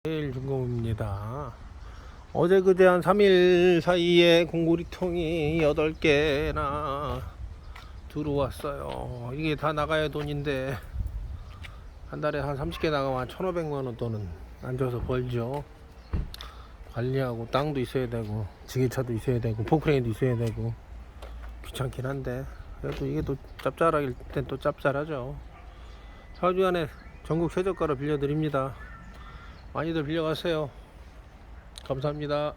제일중공입니다. 어제 그제 한 3일 사이에 공구리통이 8개나 들어왔어요. 이게 다 나가야 돈인데 한 달에 한 30개 나가면 한 1,500만원 돈은 안 줘서 벌죠. 관리하고 땅도 있어야 되고 지게차도 있어야 되고 포크레인도 있어야 되고 귀찮긴 한데 그래도 이게 또 짭짤할 땐 또 짭짤하죠. 4주 안에 전국 최저가로 빌려드립니다. 많이들 빌려가세요. 감사합니다.